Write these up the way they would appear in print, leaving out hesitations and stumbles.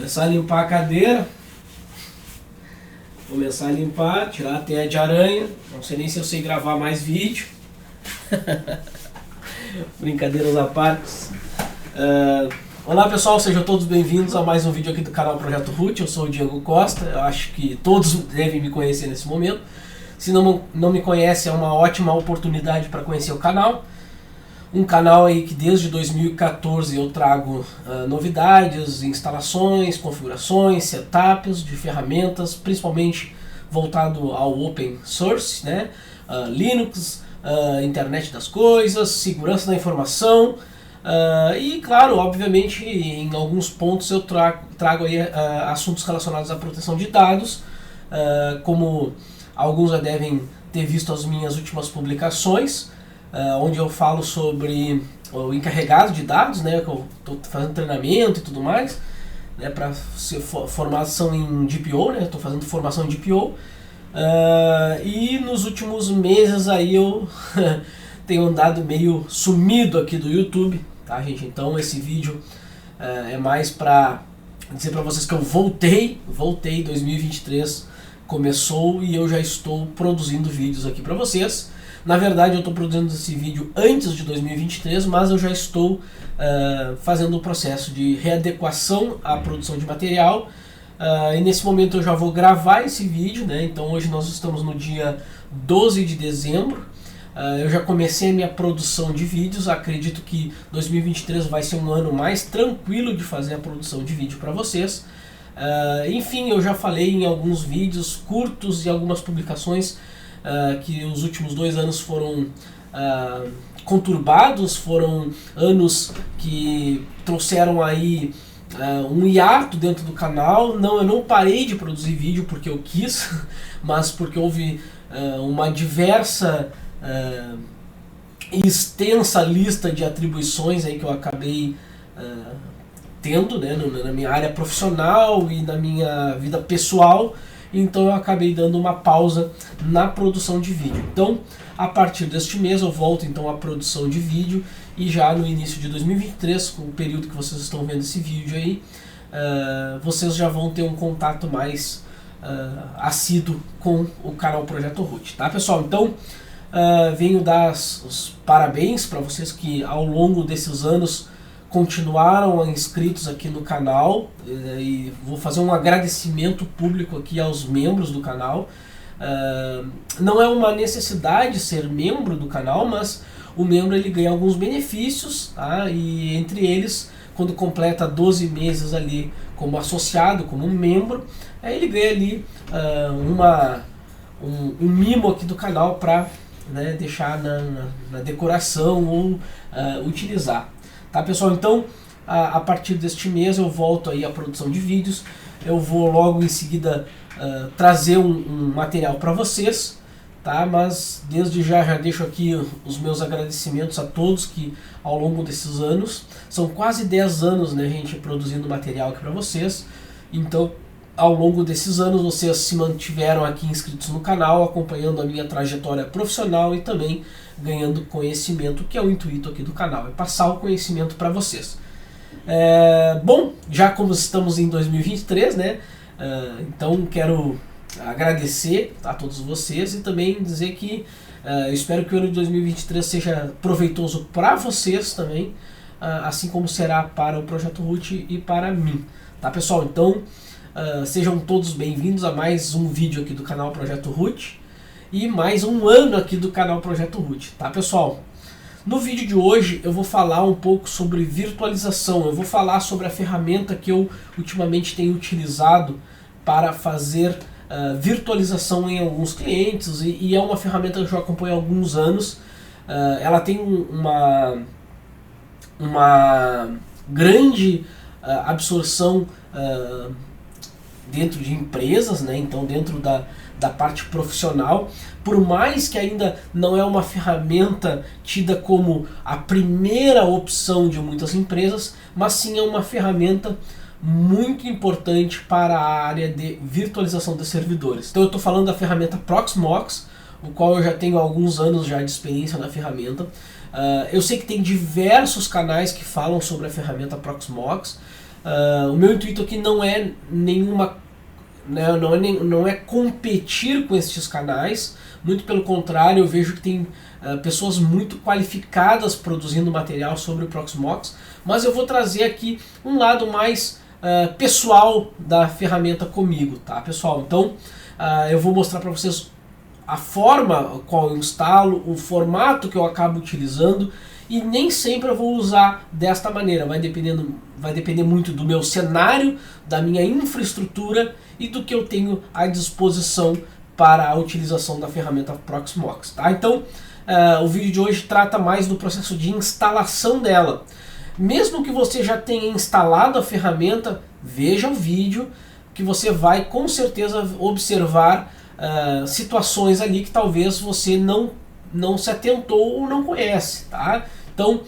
Começar a limpar a cadeira. Começar a limpar, tirar a teia de aranha. Não sei nem se eu sei gravar mais vídeo. Brincadeiras à parte. Olá pessoal, sejam todos bem-vindos a mais um vídeo aqui do canal Projeto Root. Eu sou o Diego Costa, eu acho que todos devem me conhecer nesse momento. Se não me conhece, é uma ótima oportunidade para conhecer o canal. Um canal aí que desde 2014 eu trago novidades, instalações, configurações, setups de ferramentas, principalmente voltado ao open source, né? Linux, internet das coisas, segurança da informação e claro, obviamente em alguns pontos eu trago aí assuntos relacionados à proteção de dados, como alguns já devem ter visto as minhas últimas publicações, onde eu falo sobre o encarregado de dados, né, que eu estou fazendo treinamento e tudo mais, né, para ser formação em DPO, né, estou fazendo formação em DPO, e nos últimos meses aí eu tenho andado meio sumido aqui do YouTube, tá gente? Então esse vídeo é mais para dizer para vocês que eu voltei 2023 começou e eu já estou produzindo vídeos aqui para vocês. Na verdade eu estou produzindo esse vídeo antes de 2023, mas eu já estou fazendo o processo de readequação à produção de material, e nesse momento eu já vou gravar esse vídeo, né? Então hoje nós estamos no dia 12 de dezembro, eu já comecei a minha produção de vídeos, acredito que 2023 vai ser um ano mais tranquilo de fazer a produção de vídeo para vocês. Enfim, eu já falei em alguns vídeos curtos e algumas publicações que os últimos 2 anos foram conturbados, foram anos que trouxeram aí um hiato dentro do canal. Eu não parei de produzir vídeo porque eu quis, mas porque houve uma diversa e extensa lista de atribuições aí que eu acabei tendo, né, na minha área profissional e na minha vida pessoal. Então eu acabei dando uma pausa na produção de vídeo. Então a partir deste mês eu volto então à produção de vídeo, e já no início de 2023, com o período que vocês estão vendo esse vídeo aí, vocês já vão ter um contato mais assíduo com o canal Projeto Root, tá pessoal? Então venho dar os parabéns para vocês que ao longo desses anos continuaram inscritos aqui no canal, e vou fazer um agradecimento público aqui aos membros do canal. Não é uma necessidade ser membro do canal, mas o membro ele ganha alguns benefícios, tá? E entre eles, quando completa 12 meses ali como associado, como membro, ele ganha ali um mimo aqui do canal para, né, deixar na decoração ou utilizar. Tá pessoal, então a partir deste mês eu volto aí à produção de vídeos. Eu vou logo em seguida trazer um material para vocês, tá? Mas desde já deixo aqui os meus agradecimentos a todos que ao longo desses anos, são quase 10 anos, né, gente, produzindo material aqui para vocês. Então ao longo desses anos vocês se mantiveram aqui inscritos no canal, acompanhando a minha trajetória profissional e também ganhando conhecimento, que é o intuito aqui do canal, é passar o conhecimento para vocês. Bom, já como estamos em 2023, né, então quero agradecer a todos vocês e também dizer que eu espero que o ano de 2023 seja proveitoso para vocês também, assim como será para o Projeto Root e para mim, tá pessoal? Então sejam todos bem-vindos a mais um vídeo aqui do canal Projeto Root e mais um ano aqui do canal Projeto Root, tá pessoal? No vídeo de hoje eu vou falar um pouco sobre virtualização, eu vou falar sobre a ferramenta que eu ultimamente tenho utilizado para fazer virtualização em alguns clientes, e é uma ferramenta que eu acompanho há alguns anos. Ela tem uma grande absorção dentro de empresas, né? Então dentro da parte profissional, por mais que ainda não é uma ferramenta tida como a primeira opção de muitas empresas, mas sim é uma ferramenta muito importante para a área de virtualização de servidores. Então eu estou falando da ferramenta Proxmox, o qual eu já tenho alguns anos já de experiência na ferramenta. Eu sei que tem diversos canais que falam sobre a ferramenta Proxmox. O meu intuito aqui não é nenhuma, né, não é competir com esses canais, muito pelo contrário, eu vejo que tem pessoas muito qualificadas produzindo material sobre o Proxmox, mas eu vou trazer aqui um lado mais pessoal da ferramenta comigo, tá pessoal? Então eu vou mostrar para vocês a forma qual eu instalo, o formato que eu acabo utilizando, e nem sempre eu vou usar desta maneira, vai depender muito do meu cenário, da minha infraestrutura e do que eu tenho à disposição para a utilização da ferramenta Proxmox, tá? Então o vídeo de hoje trata mais do processo de instalação dela. Mesmo que você já tenha instalado a ferramenta, veja o vídeo que você vai com certeza observar situações ali que talvez você não se atentou ou não conhece, tá? Então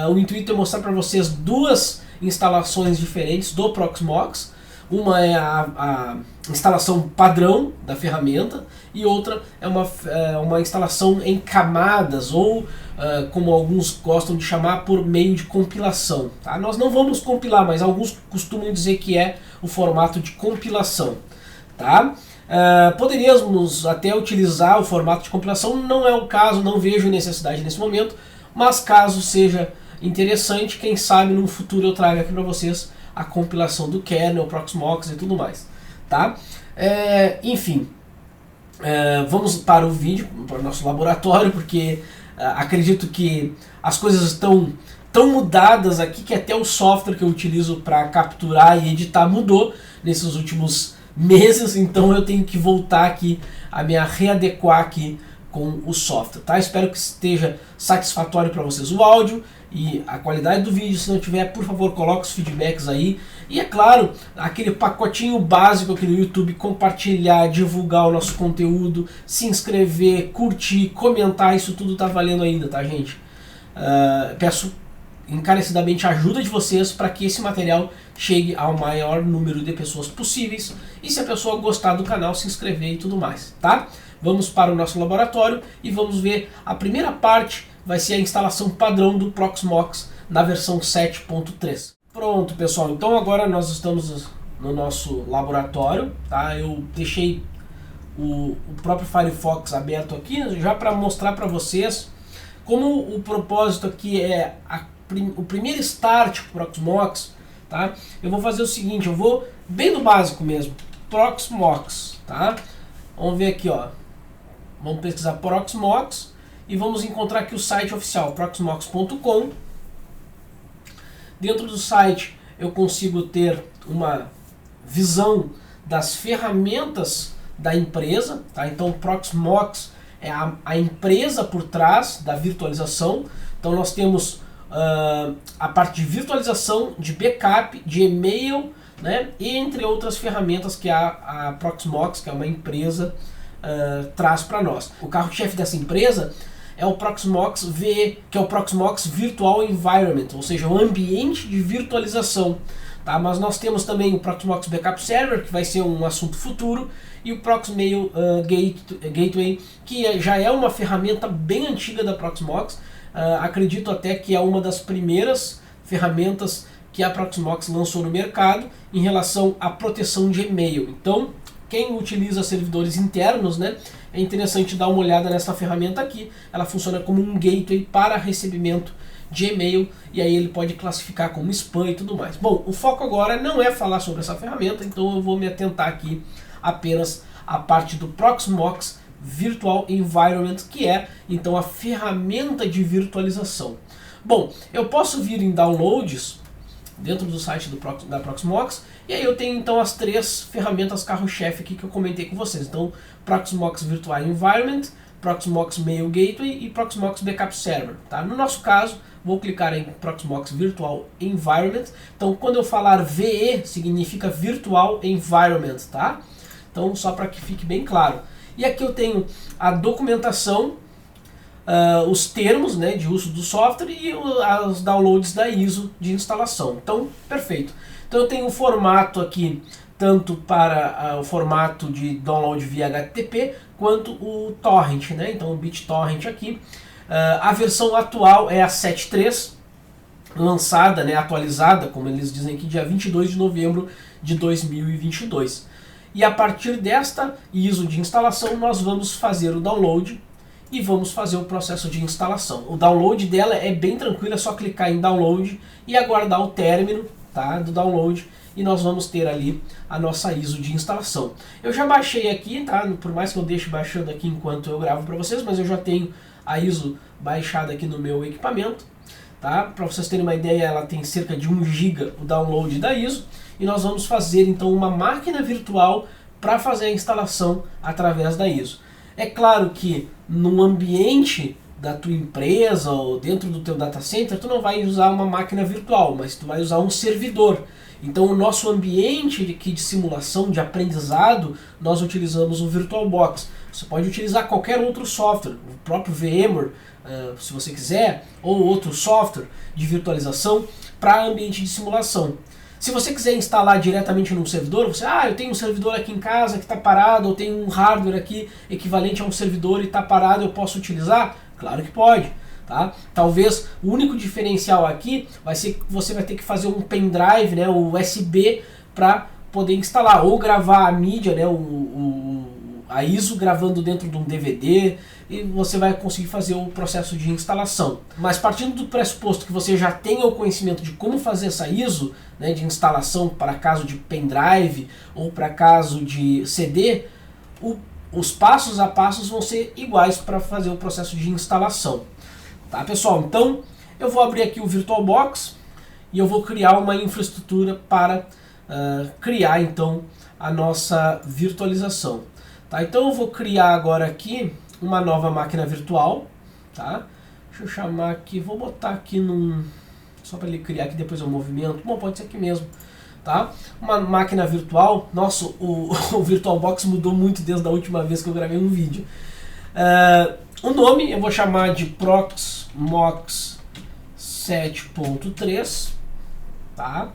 o intuito é mostrar para vocês duas instalações diferentes do Proxmox. Uma é a instalação padrão da ferramenta e outra é uma instalação em camadas, ou como alguns gostam de chamar, por meio de compilação, tá? Nós não vamos compilar, mas alguns costumam dizer que é o formato de compilação, tá? Poderíamos até utilizar o formato de compilação, não é o caso, não vejo necessidade nesse momento, mas caso seja interessante, quem sabe no futuro eu trago aqui para vocês a compilação do kernel, Proxmox e tudo mais, tá? Enfim, vamos para o vídeo, para o nosso laboratório, porque acredito que as coisas estão tão mudadas aqui que até o software que eu utilizo para capturar e editar mudou nesses últimos meses, então eu tenho que voltar aqui a me readequar aqui com o software, tá? Espero que esteja satisfatório para vocês o áudio e a qualidade do vídeo. Se não tiver, por favor, coloque os feedbacks aí. E é claro, aquele pacotinho básico aqui no YouTube, compartilhar, divulgar o nosso conteúdo, se inscrever, curtir, comentar, isso tudo tá valendo ainda, tá, gente? Peço encarecidamente a ajuda de vocês para que esse material chegue ao maior número de pessoas possíveis, e se a pessoa gostar do canal, se inscrever e tudo mais, tá? Vamos para o nosso laboratório e vamos ver a primeira parte, vai ser a instalação padrão do Proxmox na versão 7.3. Pronto, pessoal, então agora nós estamos no nosso laboratório, tá? Eu deixei o próprio Firefox aberto aqui já para mostrar para vocês como o propósito aqui é o primeiro start para o Proxmox, tá? Eu vou fazer o seguinte, eu vou bem no básico mesmo, Proxmox, tá? Vamos ver aqui, ó. Vamos pesquisar Proxmox e vamos encontrar aqui o site oficial, proxmox.com. Dentro do site eu consigo ter uma visão das ferramentas da empresa, tá? Então o Proxmox é a empresa por trás da virtualização. Então nós temos a parte de virtualização, de backup, de e-mail, né? E entre outras ferramentas que a Proxmox, que é uma empresa, traz para nós. O carro-chefe dessa empresa é o Proxmox VE, que é o Proxmox Virtual Environment, ou seja, o ambiente de virtualização, tá? Mas nós temos também o Proxmox Backup Server, que vai ser um assunto futuro, e o Proxmail Gateway, que já é uma ferramenta bem antiga da Proxmox. Acredito até que é uma das primeiras ferramentas que a Proxmox lançou no mercado em relação à proteção de e-mail. Então, quem utiliza servidores internos, né, é interessante dar uma olhada nessa ferramenta aqui. Ela funciona como um gateway para recebimento de e-mail, e aí ele pode classificar como spam e tudo mais. Bom, o foco agora não é falar sobre essa ferramenta, então eu vou me atentar aqui apenas à parte do Proxmox Virtual Environment, que é então a ferramenta de virtualização. Bom, eu posso vir em downloads dentro do site da Proxmox, e aí eu tenho então as três ferramentas carro-chefe aqui que eu comentei com vocês. Então, Proxmox Virtual Environment, Proxmox Mail Gateway e Proxmox Backup Server, tá? No nosso caso, vou clicar em Proxmox Virtual Environment. Então, quando eu falar VE, significa Virtual Environment, tá? Então, só para que fique bem claro. E aqui eu tenho a documentação, os termos, né, de uso do software e os downloads da ISO de instalação. Então, perfeito. Então eu tenho um formato aqui, tanto para o formato de download via HTTP, quanto o torrent, né? Então o BitTorrent aqui. A versão atual é a 7.3. lançada, né, atualizada, como eles dizem aqui, dia 22 de novembro de 2022. E a partir desta ISO de instalação, nós vamos fazer o download e vamos fazer o processo de instalação. O download dela é bem tranquilo, é só clicar em download e aguardar o término, tá, do download, e nós vamos ter ali a nossa ISO de instalação. Eu já baixei aqui, tá, por mais que eu deixe baixando aqui enquanto eu gravo para vocês, mas eu já tenho a ISO baixada aqui no meu equipamento. Tá? Para vocês terem uma ideia, ela tem cerca de 1 GB o download da ISO, e nós vamos fazer então uma máquina virtual para fazer a instalação através da ISO. É claro que no ambiente da tua empresa ou dentro do teu data center, tu não vai usar uma máquina virtual, mas tu vai usar um servidor. Então o nosso ambiente aqui de simulação, de aprendizado, nós utilizamos o VirtualBox. Você pode utilizar qualquer outro software, o próprio VMware, se você quiser, ou outro software de virtualização para ambiente de simulação. Se você quiser instalar diretamente num servidor, você, eu tenho um servidor aqui em casa que está parado, eu tenho um hardware aqui equivalente a um servidor e está parado, eu posso utilizar? Claro que pode. Tá? Talvez o único diferencial aqui vai ser que você vai ter que fazer um pendrive, né, o USB, para poder instalar ou gravar a mídia, né, a ISO gravando dentro de um DVD, e você vai conseguir fazer o processo de instalação. Mas partindo do pressuposto que você já tenha o conhecimento de como fazer essa ISO, né, de instalação para caso de pendrive ou para caso de CD, os passos a passos vão ser iguais para fazer o processo de instalação. Tá, pessoal? Então eu vou abrir aqui o VirtualBox e eu vou criar uma infraestrutura para criar então a nossa virtualização. Tá, então eu vou criar agora aqui uma nova máquina virtual, tá? Deixa eu chamar aqui, vou botar aqui só para ele criar aqui, depois eu movimento. Bom, pode ser aqui mesmo, tá? Uma máquina virtual. Nossa, o VirtualBox mudou muito desde a última vez que eu gravei um vídeo. O nome eu vou chamar de Proxmox 7.3, tá?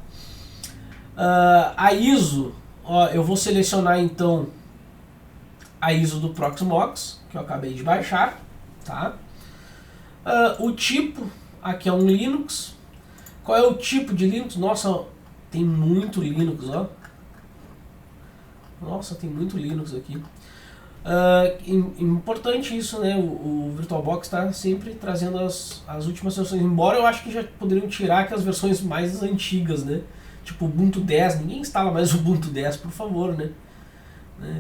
A ISO, eu vou selecionar então a ISO do Proxmox, que eu acabei de baixar, tá? O tipo, aqui é um Linux. Qual é o tipo de Linux? Nossa, tem muito Linux, ó. Nossa, tem muito Linux aqui. Importante isso, né? O VirtualBox está sempre trazendo as últimas versões, embora eu acho que já poderiam tirar aquelas versões mais antigas, né? Tipo Ubuntu 10, ninguém instala mais o Ubuntu 10, por favor, né?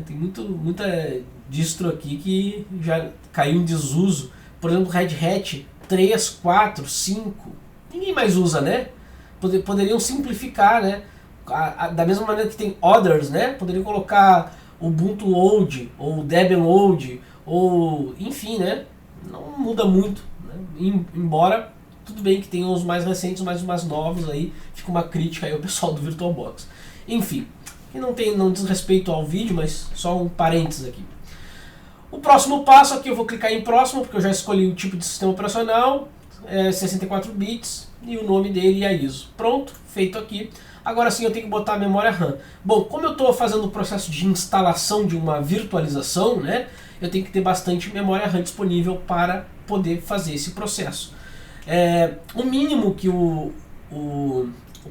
Tem muita distro aqui que já caiu em desuso. Por exemplo, Red Hat 3, 4, 5, ninguém mais usa, né? Poderiam simplificar, né? Da mesma maneira que tem Others, né? Poderiam colocar Ubuntu Old, ou Debian Old, ou enfim, né? Não muda muito, né? Embora, tudo bem que tem os mais recentes, mas os mais novos aí, fica uma crítica aí ao pessoal do VirtualBox. Enfim, que não diz respeito ao vídeo, mas só um parênteses aqui. O próximo passo aqui eu vou clicar em próximo, porque eu já escolhi o tipo de sistema operacional, 64 bits, e o nome dele e a ISO. Pronto, feito aqui. Agora sim eu tenho que botar a memória RAM. Bom, como eu estou fazendo o processo de instalação de uma virtualização, né, eu tenho que ter bastante memória RAM disponível para poder fazer esse processo. O mínimo que o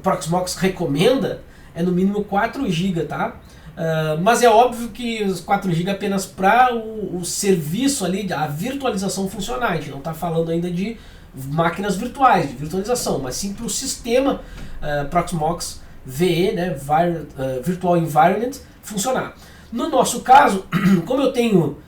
Proxmox recomenda é no mínimo 4 GB, tá? Mas é óbvio que os 4 GB apenas para o serviço ali, a virtualização funcionar. A gente não está falando ainda de máquinas virtuais, de virtualização, mas sim para o sistema Proxmox VE, né, Virtual Environment, funcionar. No nosso caso, como eu tenho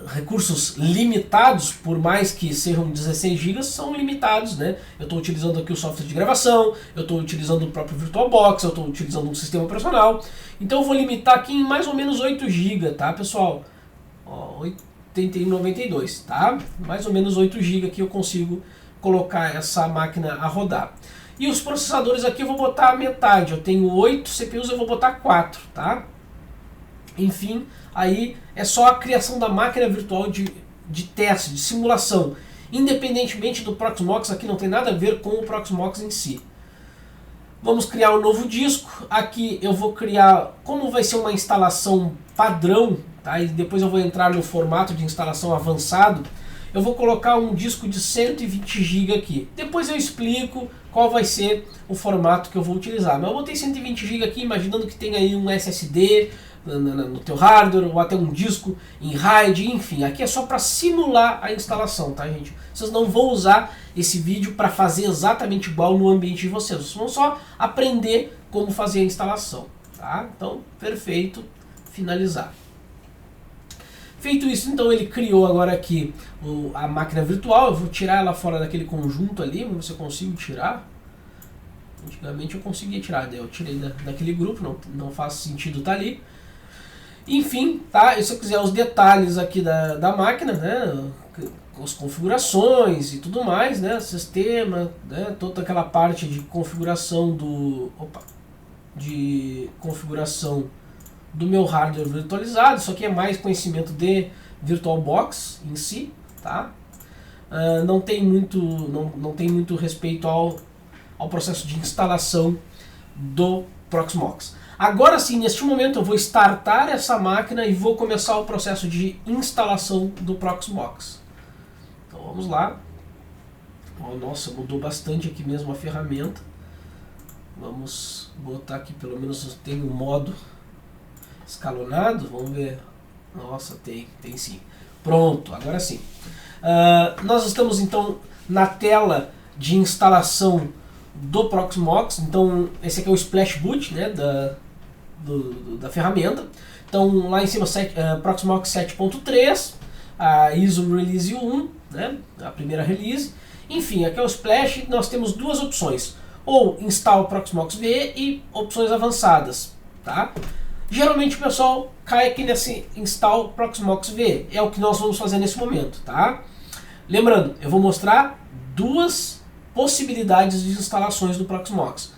recursos limitados, por mais que sejam 16 GB, são limitados, né? Eu estou utilizando aqui o software de gravação, eu estou utilizando o próprio VirtualBox, eu estou utilizando um sistema operacional, então eu vou limitar aqui em mais ou menos 8 GB, tá, pessoal? 8192, tá? Mais ou menos 8 GB que eu consigo colocar essa máquina a rodar. E os processadores aqui eu vou botar a metade, eu tenho 8 CPUs, eu vou botar 4, tá? Enfim, aí é só a criação da máquina virtual de teste, de simulação. Independentemente do Proxmox, aqui não tem nada a ver com o Proxmox em si. Vamos criar um novo disco. Aqui eu vou criar, como vai ser uma instalação padrão, tá? E depois eu vou entrar no formato de instalação avançado, eu vou colocar um disco de 120 GB aqui. Depois eu explico qual vai ser o formato que eu vou utilizar. Mas eu botei 120 GB aqui, imaginando que tem aí um SSD no teu hardware, ou até um disco em RAID, enfim. Aqui é só para simular a instalação, tá, gente? Vocês não vão usar esse vídeo para fazer exatamente igual no ambiente de vocês. Vocês vão só aprender como fazer a instalação, tá? Então, perfeito. Finalizar. Feito isso, então ele criou agora aqui a máquina virtual. Eu vou tirar ela fora daquele conjunto ali, vamos ver se eu consigo tirar. Antigamente eu conseguia tirar, eu tirei daquele grupo, não faz sentido estar ali. Enfim, tá? E se eu quiser os detalhes aqui da máquina, né? As configurações e tudo mais, né? Sistema, né? Toda aquela parte de configuração do meu hardware virtualizado. Isso aqui é mais conhecimento de VirtualBox em si, tá? Não tem muito respeito ao processo de instalação do Proxmox. Agora sim, neste momento eu vou startar essa máquina e vou começar o processo de instalação do Proxmox. Então vamos lá. Oh, nossa, mudou bastante aqui mesmo a ferramenta. Vamos botar aqui, pelo menos tem um modo escalonado, vamos ver. Nossa, tem sim. Pronto, agora sim. Nós estamos então na tela de instalação do Proxmox. Então esse aqui é o Splash Boot, né, da ferramenta. Então lá em cima Proxmox 7.3, a ISO Release 1, né, a primeira release. Enfim, aqui é o Splash. Nós temos duas opções: ou install Proxmox V e opções avançadas, tá? Geralmente o pessoal cai aqui nesse install Proxmox V, é o que nós vamos fazer nesse momento, tá? Lembrando, eu vou mostrar duas possibilidades de instalações do Proxmox.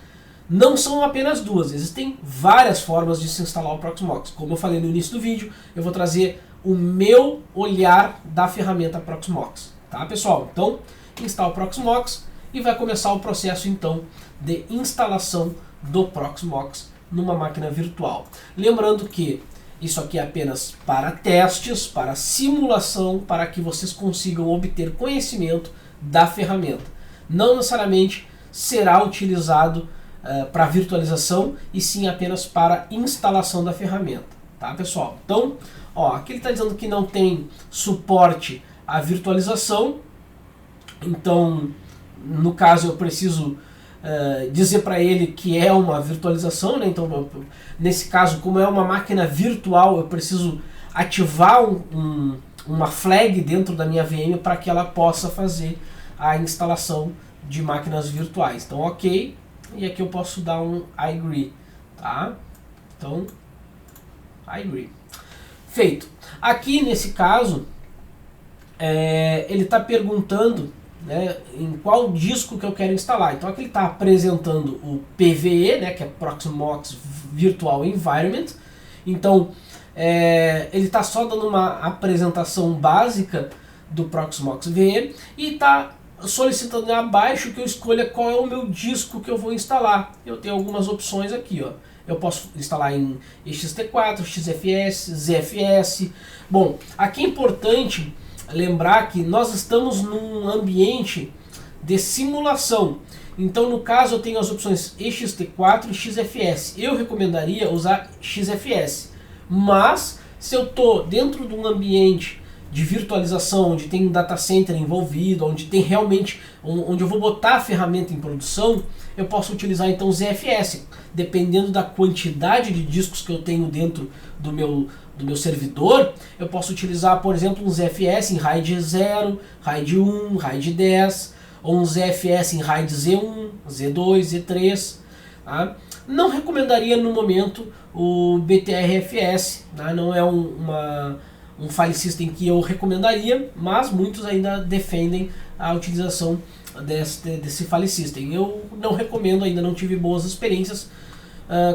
Não são apenas duas, existem várias formas de se instalar o Proxmox. Como eu falei no início do vídeo, eu vou trazer o meu olhar da ferramenta Proxmox, tá, pessoal? Então, instala o Proxmox e vai começar o processo então de instalação do Proxmox numa máquina virtual. Lembrando que isso aqui é apenas para testes, para simulação, para que vocês consigam obter conhecimento da ferramenta. Não necessariamente será utilizado para virtualização, e sim apenas para instalação da ferramenta, tá, pessoal? Então, ó, aqui ele está dizendo que não tem suporte à virtualização. Então, no caso, eu preciso dizer para ele que é uma virtualização, né? Então, nesse caso, como é uma máquina virtual, eu preciso ativar uma flag dentro da minha VM para que ela possa fazer a instalação de máquinas virtuais. Então, ok, e aqui eu posso dar um I agree, tá? Então, I agree. Feito. Aqui nesse caso, ele está perguntando, né, em qual disco que eu quero instalar. Então aqui ele está apresentando o PVE, né, que é Proxmox Virtual Environment. Então ele está só dando uma apresentação básica do Proxmox VM e está solicitando abaixo que eu escolha qual é o meu disco que eu vou instalar. Eu tenho algumas opções aqui, ó. Eu posso instalar em ext4, XFS, ZFS. Bom, aqui é importante lembrar que nós estamos num ambiente de simulação. Então, no caso, eu tenho as opções ext4 e XFS. Eu recomendaria usar XFS. Mas, se eu estou dentro de um ambiente de virtualização, onde tem um data center envolvido, onde tem realmente, onde eu vou botar a ferramenta em produção, eu posso utilizar então ZFS. Dependendo da quantidade de discos que eu tenho dentro do meu servidor, eu posso utilizar, por exemplo, um ZFS em RAID 0, RAID 1, RAID 10, ou um ZFS em RAID Z1, Z2, Z3. Tá? Não recomendaria no momento o BTRFS, tá? Não é um file system que eu recomendaria, mas muitos ainda defendem a utilização desse file system. Eu não recomendo, ainda não tive boas experiências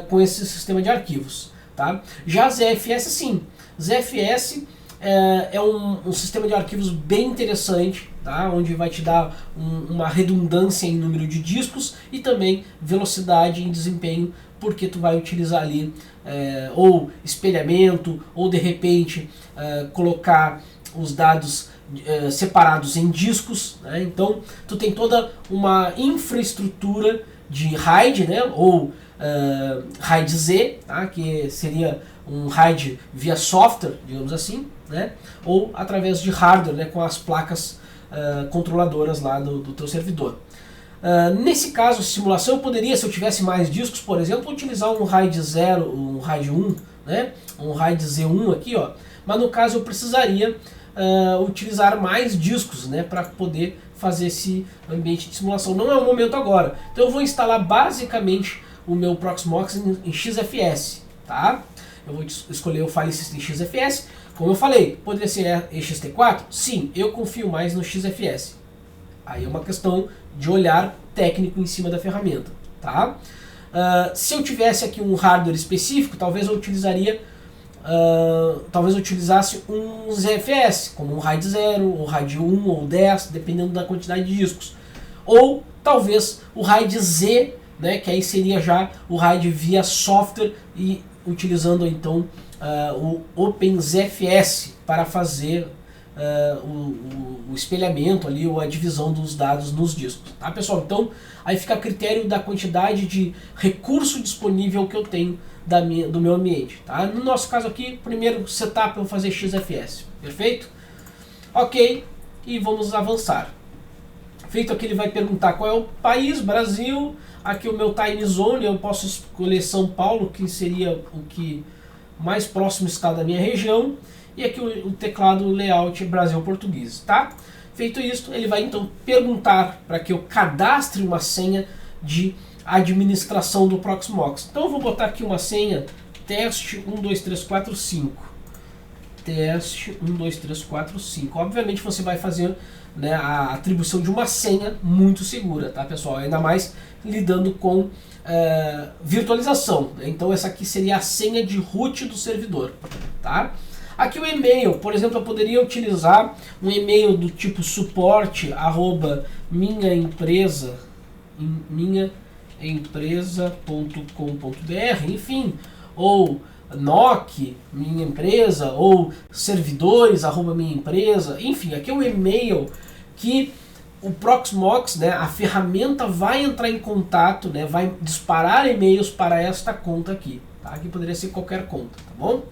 com esse sistema de arquivos. Tá? Já ZFS sim, ZFS é um sistema de arquivos bem interessante, tá? Onde vai te dar uma redundância em número de discos e também velocidade em desempenho, porque tu vai utilizar ali ou espelhamento, ou de repente colocar os dados separados em discos, né? Então tu tem toda uma infraestrutura de RAID, né? Ou RAID Z, tá? Que seria um RAID via software, digamos assim, né? Ou através de hardware, né? Com as placas controladoras lá do teu servidor. Nesse caso, a simulação, eu poderia, se eu tivesse mais discos, por exemplo, utilizar um RAID 0, um RAID 1, né? Um RAID Z1 aqui, ó. Mas no caso eu precisaria utilizar mais discos, né, para poder fazer esse ambiente de simulação. Não é o momento agora. Então eu vou instalar basicamente o meu Proxmox em XFS, tá? Eu vou escolher o File System XFS. Como eu falei, poderia ser ext4? Sim, eu confio mais no XFS. Aí é uma questão de olhar técnico em cima da ferramenta, tá? Se eu tivesse aqui um hardware específico, talvez eu utilizasse um ZFS, como um RAID 0, ou RAID 1 ou 10, dependendo da quantidade de discos. Ou talvez o RAID Z, né, que aí seria já o RAID via software e utilizando então o OpenZFS para fazer o espelhamento ali, ou a divisão dos dados nos discos, tá, pessoal? Então aí fica a critério da quantidade de recurso disponível que eu tenho do meu ambiente, tá? No nosso caso aqui, primeiro setup eu vou fazer XFS, perfeito? Ok, e vamos avançar. Feito aqui, ele vai perguntar qual é o país, Brasil. Aqui o meu time zone, eu posso escolher São Paulo, que seria o que mais próximo está da minha região. E aqui o teclado layout Brasil-Português, tá? Feito isso, ele vai então perguntar para que eu cadastre uma senha de administração do Proxmox. Então eu vou botar aqui uma senha teste 12345. Teste 12345. Obviamente você vai fazer, né, a atribuição de uma senha muito segura, tá, pessoal? Ainda mais lidando com virtualização. Então essa aqui seria a senha de root do servidor, tá? Aqui o e-mail, por exemplo, eu poderia utilizar um e-mail do tipo minhaempresa.com.br, enfim, ou NOC, minha empresa, ou servidores, minha empresa, enfim, aqui é um e-mail que o Proxmox, né, a ferramenta vai entrar em contato, né, vai disparar e-mails para esta conta aqui, tá? Aqui poderia ser qualquer conta, tá bom?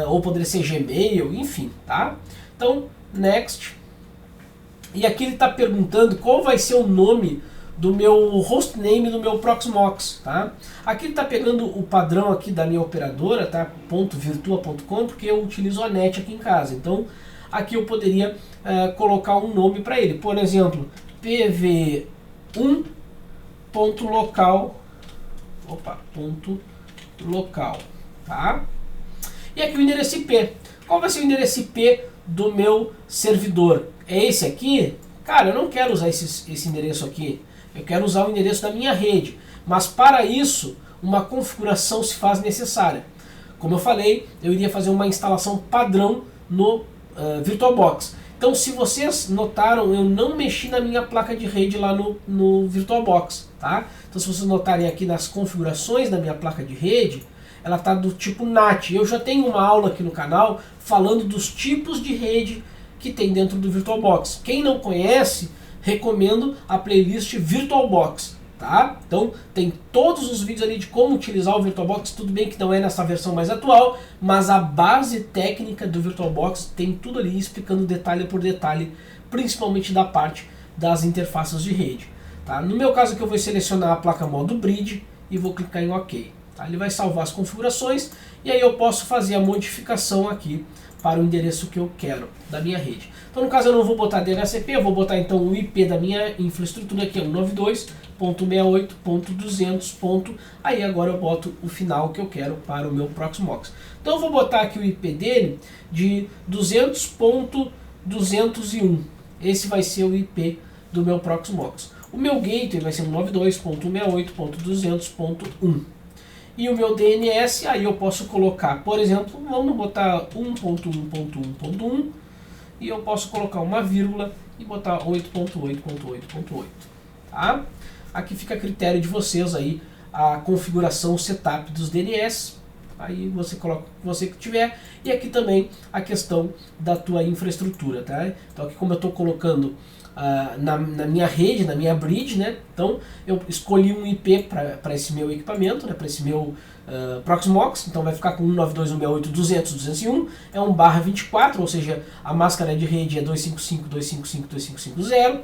Ou poderia ser Gmail, enfim, tá? Então, next. E aqui ele está perguntando qual vai ser o nome do meu hostname do meu Proxmox, tá? Aqui ele está pegando o padrão aqui da minha operadora, tá? .virtua.com, porque eu utilizo a NET aqui em casa. Então, aqui eu poderia colocar um nome para ele. Por exemplo, pv1.local, .local, tá? E aqui o endereço IP. Qual vai ser o endereço IP do meu servidor? É esse aqui? Cara, eu não quero usar esse endereço aqui. Eu quero usar o endereço da minha rede. Mas para isso, uma configuração se faz necessária. Como eu falei, eu iria fazer uma instalação padrão no VirtualBox. Então, se vocês notaram, eu não mexi na minha placa de rede lá no VirtualBox, tá? Então, se vocês notarem aqui nas configurações da minha placa de rede, ela está do tipo NAT. Eu já tenho uma aula aqui no canal falando dos tipos de rede que tem dentro do VirtualBox. Quem não conhece, recomendo a playlist VirtualBox, tá? Então tem todos os vídeos ali de como utilizar o VirtualBox. Tudo bem que não é nessa versão mais atual, mas a base técnica do VirtualBox tem tudo ali explicando detalhe por detalhe, principalmente da parte das interfaces de rede, tá? No meu caso aqui eu vou selecionar a placa modo Bridge e vou clicar em OK. Tá? Ele vai salvar as configurações e aí eu posso fazer a modificação aqui para o endereço que eu quero da minha rede. Então no caso eu não vou botar DNSCP, eu vou botar então o IP da minha infraestrutura, que é 192.68.200. Aí agora eu boto o final que eu quero para o meu Proxmox. Então eu vou botar aqui o IP dele de 200.201. Esse vai ser o IP do meu Proxmox. O meu gateway vai ser 192.168.200.1. E o meu DNS, aí eu posso colocar, por exemplo, vamos botar 1.1.1.1 e eu posso colocar uma vírgula e botar 8.8.8.8, tá? Aqui fica a critério de vocês aí a configuração, o setup dos DNS. Aí você coloca o que você tiver. E aqui também a questão da tua infraestrutura, tá? Então aqui como eu estou colocando na minha rede, na minha bridge, né? Então eu escolhi um IP para esse meu equipamento, né? Para esse meu Proxmox, então vai ficar com 192.168.200.201, é um /24, ou seja, a máscara de rede é 255.255.255.0,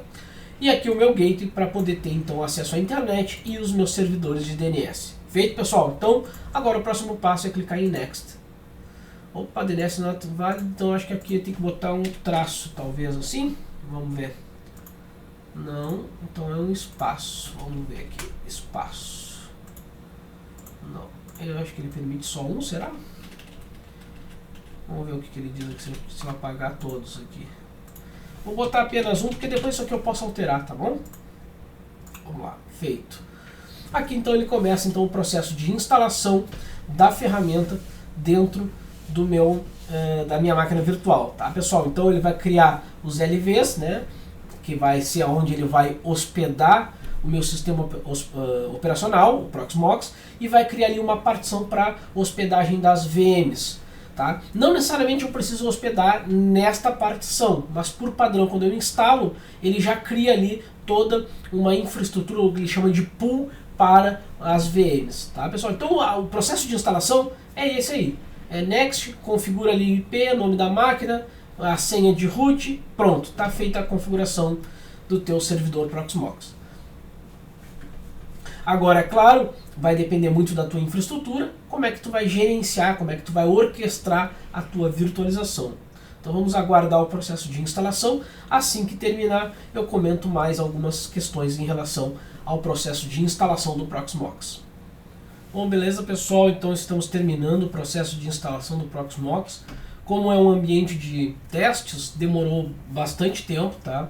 e aqui o meu gateway para poder ter então acesso à internet e os meus servidores de DNS. Feito, pessoal? Então agora o próximo passo é clicar em Next. Opa, DNS not válido, então acho que aqui eu tenho que botar um traço, talvez assim, vamos ver. Não, então é um espaço, vamos ver aqui, espaço. Não, eu acho que ele permite só um, será? Vamos ver o que ele diz aqui, se eu apagar todos aqui. Vou botar apenas um, porque depois isso aqui eu posso alterar, tá bom? Vamos lá, feito. Aqui então ele começa então o processo de instalação da ferramenta dentro do da minha máquina virtual, tá, pessoal? Então ele vai criar os LVs, né? Que vai ser onde ele vai hospedar o meu sistema operacional, o Proxmox, e vai criar ali uma partição para hospedagem das VMs. Tá? Não necessariamente eu preciso hospedar nesta partição, mas por padrão, quando eu instalo, ele já cria ali toda uma infraestrutura, o que ele chama de pool para as VMs. Tá, pessoal? Então o processo de instalação é esse aí. É Next, configura ali o IP, nome da máquina, a senha de root, pronto, está feita a configuração do teu servidor Proxmox. Agora, é claro, vai depender muito da tua infraestrutura, como é que tu vai gerenciar, como é que tu vai orquestrar a tua virtualização. Então vamos aguardar o processo de instalação, assim que terminar eu comento mais algumas questões em relação ao processo de instalação do Proxmox. Bom, beleza pessoal, então estamos terminando o processo de instalação do Proxmox. Como é um ambiente de testes, demorou bastante tempo, tá?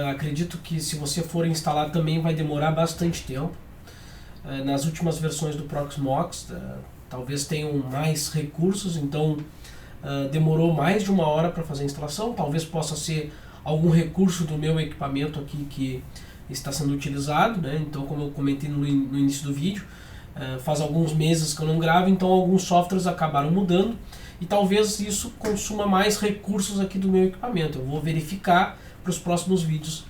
Acredito que se você for instalar também vai demorar bastante tempo. Nas últimas versões do Proxmox, talvez tenham mais recursos, então demorou mais de 1 hora para fazer a instalação. Talvez possa ser algum recurso do meu equipamento aqui que está sendo utilizado, né? Então, como eu comentei no início do vídeo, faz alguns meses que eu não gravo, então alguns softwares acabaram mudando. E talvez isso consuma mais recursos aqui do meu equipamento. Eu vou verificar para os próximos vídeos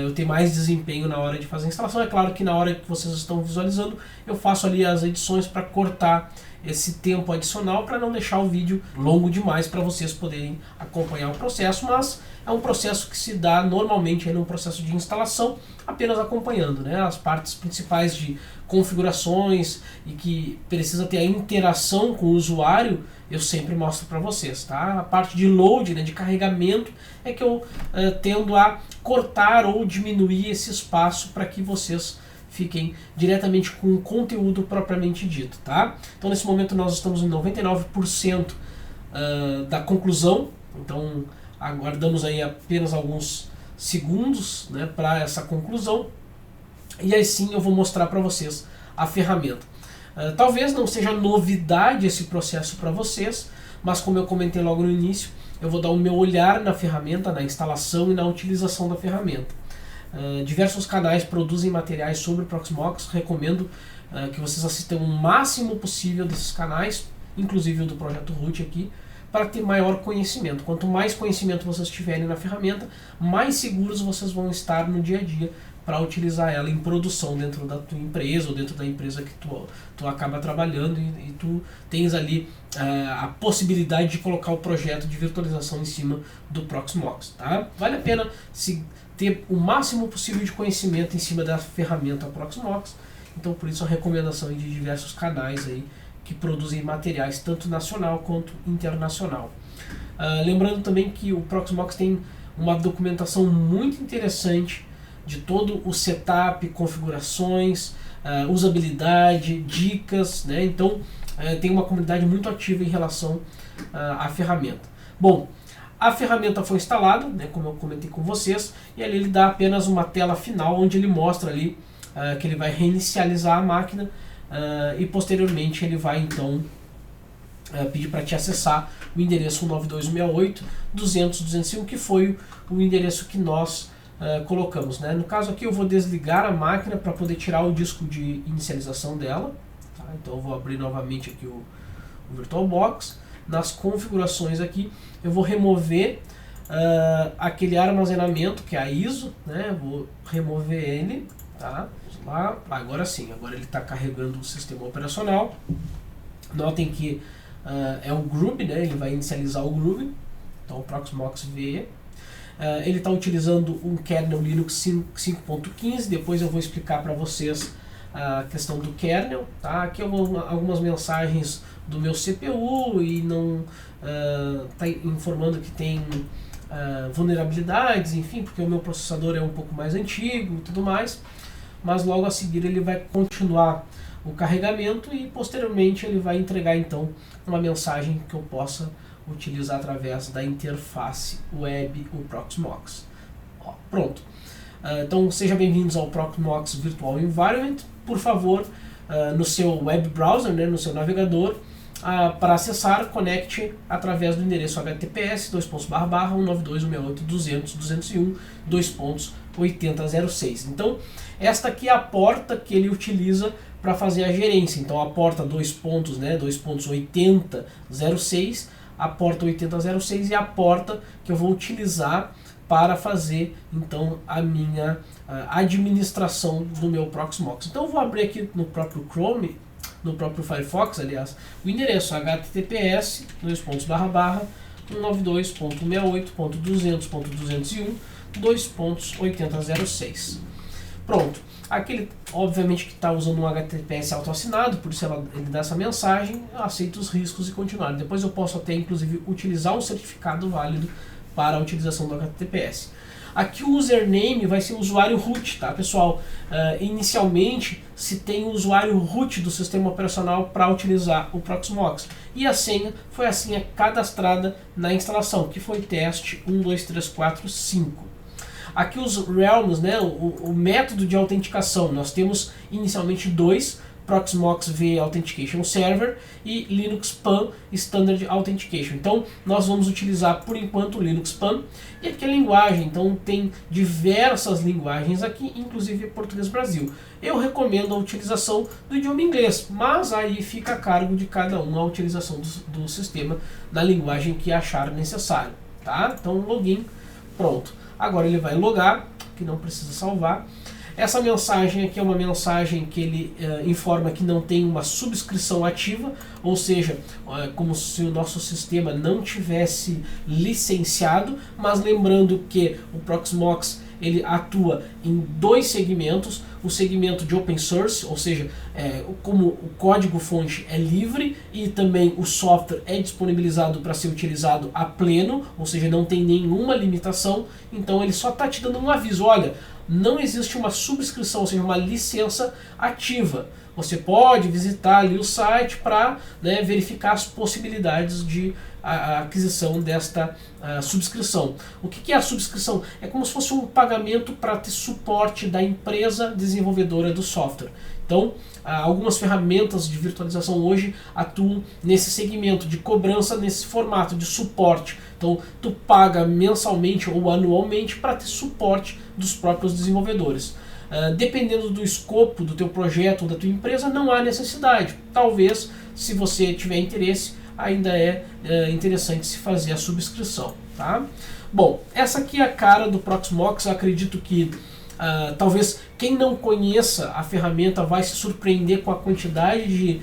eu ter mais desempenho na hora de fazer a instalação. É claro que na hora que vocês estão visualizando, eu faço ali as edições para cortar esse tempo adicional para não deixar o vídeo longo demais para vocês poderem acompanhar o processo, mas é um processo que se dá normalmente num processo de instalação, apenas acompanhando, né, as partes principais de configurações e que precisa ter a interação com o usuário, eu sempre mostro para vocês, tá? A parte de load, né, de carregamento, é que eu tendo a cortar ou diminuir esse espaço para que vocês fiquem diretamente com o conteúdo propriamente dito, tá? Então nesse momento nós estamos em 99% da conclusão, então aguardamos aí apenas alguns segundos, né, para essa conclusão, e aí sim eu vou mostrar para vocês a ferramenta. Talvez não seja novidade esse processo para vocês, mas como eu comentei logo no início, eu vou dar o meu olhar na ferramenta, na instalação e na utilização da ferramenta. Diversos canais produzem materiais sobre o Proxmox, recomendo que vocês assistam o máximo possível desses canais, inclusive o do Projeto Root aqui, para ter maior conhecimento. Quanto mais conhecimento vocês tiverem na ferramenta, mais seguros vocês vão estar no dia a dia para utilizar ela em produção dentro da tua empresa ou dentro da empresa que tu acaba trabalhando e tu tens ali a possibilidade de colocar o projeto de virtualização em cima do Proxmox, tá? Vale a pena ter o máximo possível de conhecimento em cima da ferramenta Proxmox, então por isso a recomendação de diversos canais aí que produzem materiais tanto nacional quanto internacional. Lembrando também que o Proxmox tem uma documentação muito interessante de todo o setup, configurações, usabilidade, dicas, né? Então tem uma comunidade muito ativa em relação à ferramenta. Bom, a ferramenta foi instalada, né, como eu comentei com vocês, e ali ele dá apenas uma tela final onde ele mostra ali que ele vai reinicializar a máquina e posteriormente ele vai então pedir para te acessar o endereço 192.168.200.201, que foi o endereço que nós colocamos, né? No caso aqui eu vou desligar a máquina para poder tirar o disco de inicialização dela, tá? Então eu vou abrir novamente aqui o VirtualBox. Nas configurações aqui eu vou remover aquele armazenamento que é a ISO, né? Vou remover ele, tá? Vamos lá. Agora sim, agora ele está carregando o sistema operacional. Notem que é o Groovy, né? Ele vai inicializar o Groovy, então o Proxmox VE. Ele está utilizando um kernel Linux 5.15, depois eu vou explicar para vocês a questão do kernel, tá? Aqui algumas mensagens do meu CPU e não está informando que tem vulnerabilidades, enfim, porque o meu processador é um pouco mais antigo e tudo mais, mas logo a seguir ele vai continuar o carregamento e posteriormente ele vai entregar então uma mensagem que eu possa utilizar através da interface web, o Proxmox. Ó, pronto. Então sejam bem-vindos ao Proxmox Virtual Environment. Por favor, no seu web browser, né, no seu navegador, para acessar, conecte através do endereço https //192.168.201.2.8006. Então, esta aqui é a porta que ele utiliza para fazer a gerência. Então, a porta 2.8006, a porta 8006 e a porta que eu vou utilizar para fazer então a minha administração do meu Proxmox. Então eu vou abrir aqui no próprio Chrome, no próprio Firefox, aliás, o endereço https //192.168.200.201.2.8006. Pronto. Aqui ele, obviamente, que está usando um HTTPS autoassinado, por isso ele dá essa mensagem, eu aceito os riscos e continuar. Depois eu posso até, inclusive, utilizar um certificado válido para a utilização do HTTPS. Aqui o username vai ser o usuário root, tá, pessoal? Inicialmente se tem o usuário root do sistema operacional para utilizar o Proxmox. E a senha foi a senha cadastrada na instalação, que foi teste 12345. Aqui os realms, né, o método de autenticação, nós temos inicialmente dois, Proxmox VE Authentication Server e Linux PAN Standard Authentication. Então nós vamos utilizar por enquanto o Linux PAN. E aqui a linguagem, então tem diversas linguagens aqui, inclusive português Brasil. Eu recomendo a utilização do idioma inglês, mas aí fica a cargo de cada um a utilização do sistema na linguagem que achar necessário, tá? Então login, pronto. Agora ele vai logar, que não precisa salvar. Essa mensagem aqui é uma mensagem que ele informa que não tem uma subscrição ativa, ou seja, como se o nosso sistema não tivesse licenciado, mas lembrando que o Proxmox ele atua em dois segmentos, o segmento de open source, ou seja, como o código-fonte é livre e também o software é disponibilizado para ser utilizado a pleno, ou seja, não tem nenhuma limitação, então ele só está te dando um aviso, olha, não existe uma subscrição, ou seja, uma licença ativa. Você pode visitar ali o site para, né, verificar as possibilidades de aquisição desta subscrição. O que é a subscrição? É como se fosse um pagamento para ter suporte da empresa desenvolvedora do software. Então, algumas ferramentas de virtualização hoje atuam nesse segmento de cobrança, nesse formato de suporte. Então, tu paga mensalmente ou anualmente para ter suporte dos próprios desenvolvedores. Dependendo do escopo do teu projeto ou da tua empresa, não há necessidade. Talvez, se você tiver interesse, ainda é interessante se fazer a subscrição, tá? Bom, essa aqui é a cara do Proxmox. Eu acredito que talvez quem não conheça a ferramenta vai se surpreender com a quantidade de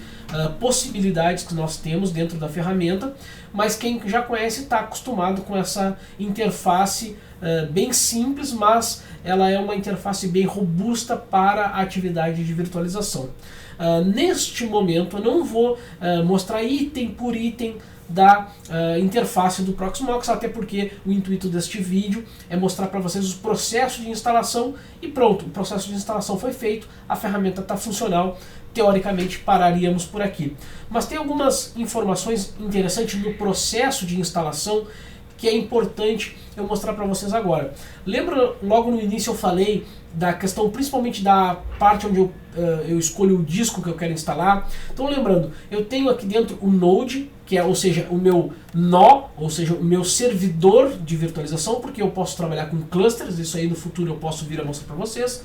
possibilidades que nós temos dentro da ferramenta, mas quem já conhece está acostumado com essa interface bem simples, mas ela é uma interface bem robusta para a atividade de virtualização. Neste momento eu não vou mostrar item por item da interface do Proxmox, até porque o intuito deste vídeo é mostrar para vocês os processos de instalação e pronto, o processo de instalação foi feito, a ferramenta está funcional, teoricamente pararíamos por aqui. Mas tem algumas informações interessantes no processo de instalação que é importante eu mostrar para vocês agora. Lembra, logo no início eu falei da questão principalmente da parte onde eu escolho o disco que eu quero instalar. Então lembrando, eu tenho aqui dentro o Node, que é, ou seja, o meu nó, ou seja, o meu servidor de virtualização, porque eu posso trabalhar com clusters, isso aí no futuro eu posso vir a mostrar para vocês.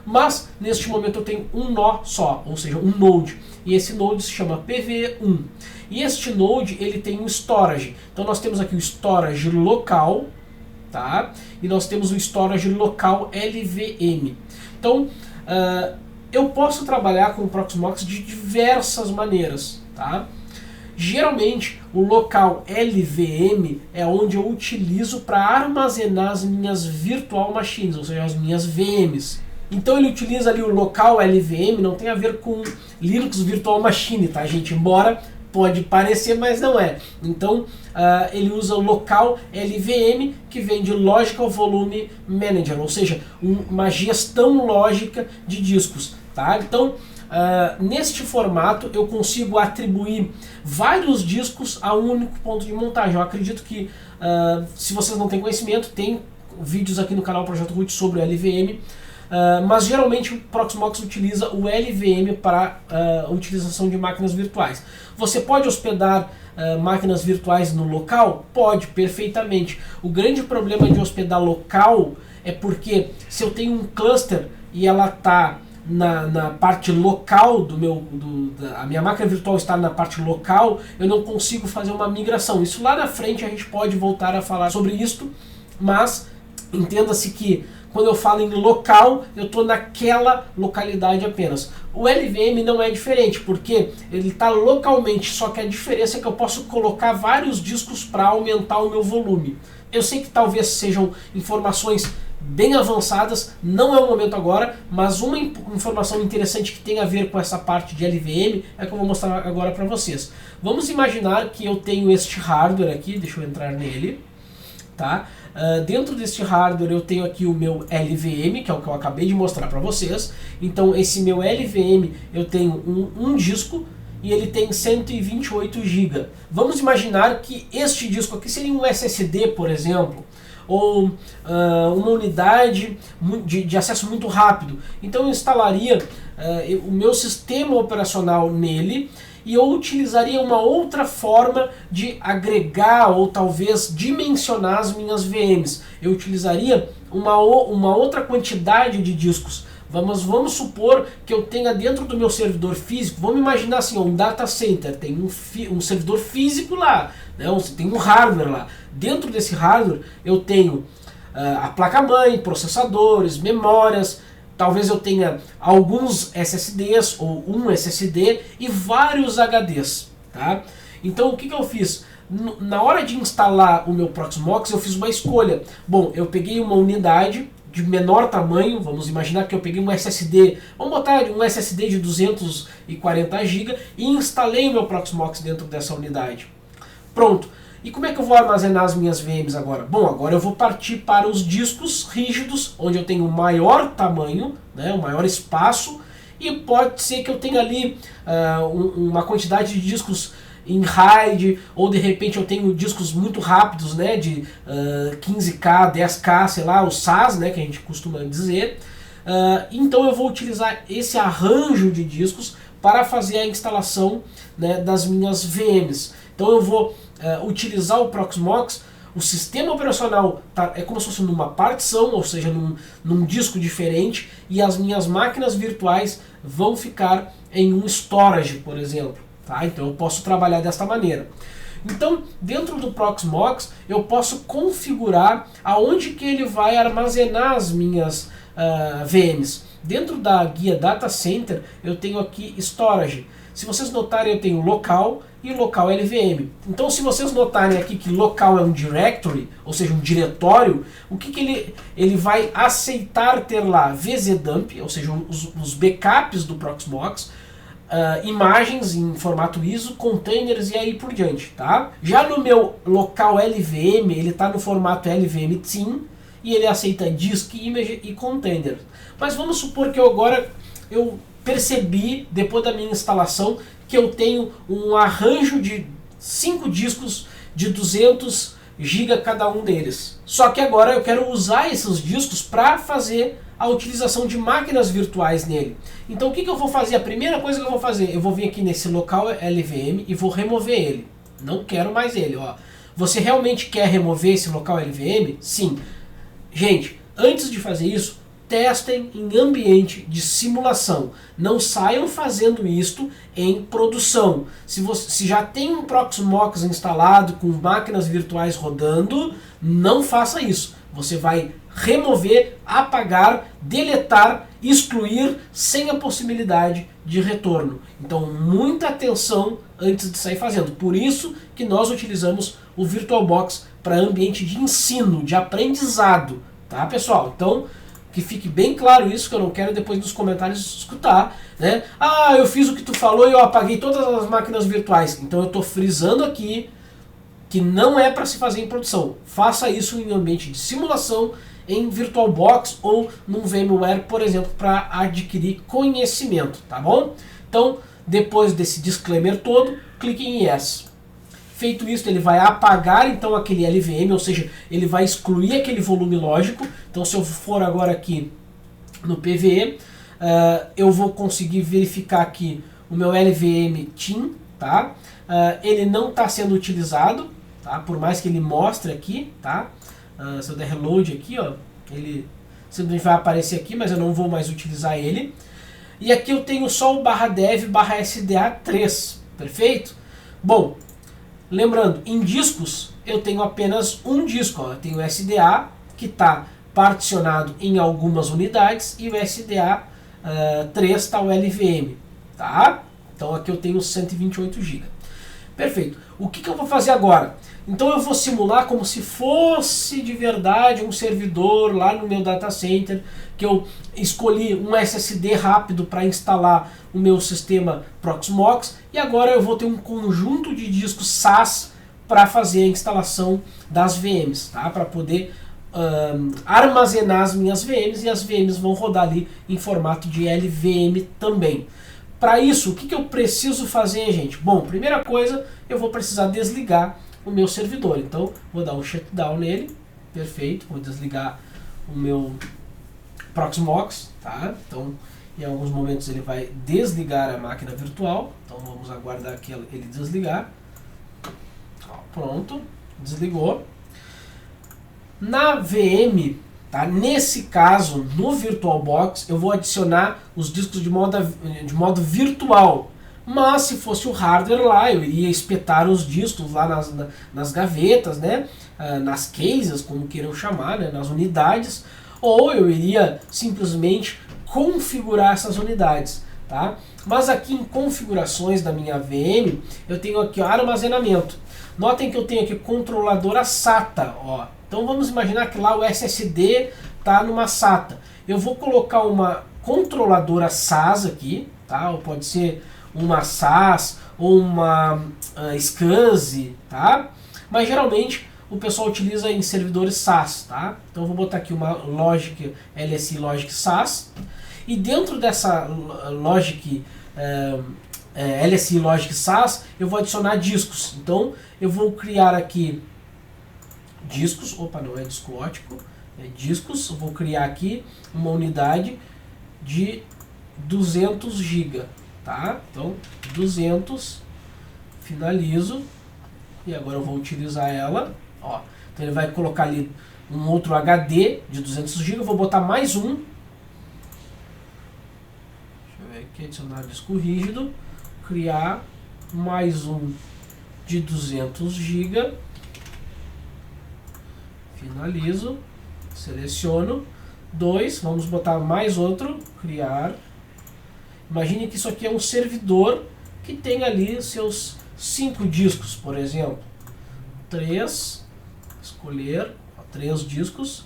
Mas neste momento eu tenho um nó só, ou seja, um node, e esse node se chama PV1. E este node ele tem um storage. Então nós temos aqui o storage local, tá? E nós temos o storage local LVM. Então eu posso trabalhar com o Proxmox de diversas maneiras, tá? Geralmente o local LVM é onde eu utilizo para armazenar as minhas virtual machines, ou seja, as minhas VMs. Então ele utiliza ali o local LVM, não tem a ver com Linux Virtual Machine, tá, gente? Embora pode parecer, mas não é. Então ele usa o local LVM, que vem de Logical Volume Manager, ou seja, uma gestão lógica de discos, tá? Então neste formato eu consigo atribuir vários discos a um único ponto de montagem. Eu acredito que, se vocês não têm conhecimento, tem vídeos aqui no canal Projeto Root sobre o LVM, mas geralmente o Proxmox utiliza o LVM para utilização de máquinas virtuais. Você pode hospedar máquinas virtuais no local? Pode, perfeitamente. O grande problema de hospedar local é porque se eu tenho um cluster e ela está na parte local a minha máquina virtual está na parte local, eu não consigo fazer uma migração. Isso lá na frente a gente pode voltar a falar sobre isso, mas entenda-se que quando eu falo em local, eu estou naquela localidade apenas. O LVM não é diferente, porque ele está localmente, só que a diferença é que eu posso colocar vários discos para aumentar o meu volume. Eu sei que talvez sejam informações bem avançadas, não é o momento agora, mas uma informação interessante que tem a ver com essa parte de LVM é que eu vou mostrar agora para vocês. Vamos imaginar que eu tenho este hardware aqui, deixa eu entrar nele, tá? Dentro deste hardware eu tenho aqui o meu LVM, que é o que eu acabei de mostrar para vocês. Então esse meu LVM eu tenho um disco e ele tem 128 GB. Vamos imaginar que este disco aqui seria um SSD, por exemplo, ou uma unidade de acesso muito rápido. Então eu instalaria o meu sistema operacional nele e eu utilizaria uma outra forma de agregar ou talvez dimensionar as minhas VMs. Eu utilizaria uma outra quantidade de discos. Vamos supor que eu tenha dentro do meu servidor físico, vamos imaginar assim, um data center, tem um servidor físico lá, né? Tem um hardware lá. Dentro desse hardware eu tenho a placa-mãe, processadores, memórias, talvez eu tenha alguns SSDs ou um SSD e vários HDs, tá? Então o que eu fiz? Na hora de instalar o meu Proxmox eu fiz uma escolha. Bom, eu peguei uma unidade de menor tamanho, vamos imaginar que eu peguei um SSD, vamos botar um SSD de 240 GB e instalei o meu Proxmox dentro dessa unidade. Pronto. E como é que eu vou armazenar as minhas VMs agora? Bom, agora eu vou partir para os discos rígidos, onde eu tenho um maior tamanho, né, um maior espaço, e pode ser que eu tenha ali uma quantidade de discos em RAID, ou de repente eu tenho discos muito rápidos, né, de 15K, 10K, sei lá, os SAS, né, que a gente costuma dizer. Então eu vou utilizar esse arranjo de discos para fazer a instalação, né, das minhas VMs. Então eu vou utilizar o Proxmox, o sistema operacional é como se fosse numa partição, ou seja, num disco diferente, e as minhas máquinas virtuais vão ficar em um storage, por exemplo. Tá? Então eu posso trabalhar desta maneira. Então, dentro do Proxmox, eu posso configurar aonde que ele vai armazenar as minhas VMs. Dentro da guia Data Center, eu tenho aqui Storage. Se vocês notarem, eu tenho local e local LVM. Então, se vocês notarem aqui que local é um directory, ou seja, um diretório, o que ele vai aceitar ter lá? VZDump, ou seja, os backups do Proxmox, imagens em formato ISO, containers e aí por diante, tá? Já no meu local LVM, ele está no formato LVM Team e ele aceita disk, image e container. Mas vamos supor que eu percebi, depois da minha instalação, que eu tenho um arranjo de 5 discos de 200 GB cada um deles. Só que agora eu quero usar esses discos para fazer a utilização de máquinas virtuais nele. Então o que eu vou fazer? A primeira coisa que eu vou fazer, eu vou vir aqui nesse local LVM e vou remover ele. Não quero mais ele. Ó. Você realmente quer remover esse local LVM? Sim. Gente, antes de fazer isso, testem em ambiente de simulação. Não saiam fazendo isto em produção. Se já tem um Proxmox instalado com máquinas virtuais rodando, não faça isso. Você vai remover, apagar, deletar, excluir sem a possibilidade de retorno. Então, muita atenção antes de sair fazendo. Por isso que nós utilizamos o VirtualBox para ambiente de ensino, de aprendizado, tá, pessoal? Então, que fique bem claro isso, que eu não quero depois nos comentários escutar, né? Ah, eu fiz o que tu falou e eu apaguei todas as máquinas virtuais. Então eu estou frisando aqui que não é para se fazer em produção. Faça isso em ambiente de simulação, em VirtualBox ou num VMware, por exemplo, para adquirir conhecimento, tá bom? Então, depois desse disclaimer todo, clique em Yes. Feito isso, ele vai apagar então aquele LVM, ou seja, ele vai excluir aquele volume lógico. Então, se eu for agora aqui no PVE, eu vou conseguir verificar aqui o meu LVM TIM, tá? Ele não está sendo utilizado, tá? Por mais que ele mostre aqui, tá? Se eu der reload aqui, ó, ele simplesmente vai aparecer aqui, mas eu não vou mais utilizar ele. E aqui eu tenho só o /dev/SDA3, perfeito? Bom, lembrando, em discos eu tenho apenas um disco, ó. Eu tenho o SDA que está particionado em algumas unidades e o SDA3 está o LVM, tá? Então aqui eu tenho 128 GB. Perfeito. O que eu vou fazer agora? Então eu vou simular como se fosse de verdade um servidor lá no meu data center, que eu escolhi um SSD rápido para instalar o meu sistema Proxmox, e agora eu vou ter um conjunto de discos SAS para fazer a instalação das VMs, tá? Para poder armazenar as minhas VMs, e as VMs vão rodar ali em formato de LVM também. Para isso, o que eu preciso fazer, gente? Bom, primeira coisa, eu vou precisar desligar o meu servidor. Então, vou dar um shutdown nele. Perfeito, vou desligar o meu Proxmox, tá? Então, em alguns momentos ele vai desligar a máquina virtual. Então, vamos aguardar que ele desligar. Ó, pronto, desligou. Na VM, tá? Nesse caso, no VirtualBox, eu vou adicionar os discos de modo virtual. Mas se fosse o hardware lá, eu iria espetar os discos lá nas gavetas, né? Nas cases, como queiram chamar, né? Nas unidades. Ou eu iria simplesmente configurar essas unidades, tá? Mas aqui em configurações da minha VM, eu tenho aqui ó, armazenamento. Notem que eu tenho aqui controladora SATA, ó. Então vamos imaginar que lá o SSD está numa SATA. Eu vou colocar uma controladora SAS aqui, tá? Ou pode ser uma SAS ou uma SCSI, tá? Mas geralmente o pessoal utiliza em servidores SAS, tá? Então eu vou botar aqui uma Logic LSI Logic SAS, e dentro dessa Logic LSI Logic SAS eu vou adicionar discos. Então eu vou criar aqui discos, opa, não é disco ótico, é discos. Eu vou criar aqui uma unidade de 200 GB, tá? Então 200, finalizo, e agora eu vou utilizar ela, ó. Então ele vai colocar ali um outro HD de 200 GB, eu vou botar mais um, deixa eu ver aqui, adicionar disco rígido, criar mais um de 200 GB, finalizo, seleciono, 2, vamos botar mais outro, criar. Imagine que isso aqui é um servidor que tem ali seus 5 discos, por exemplo. 3, escolher, 3 discos.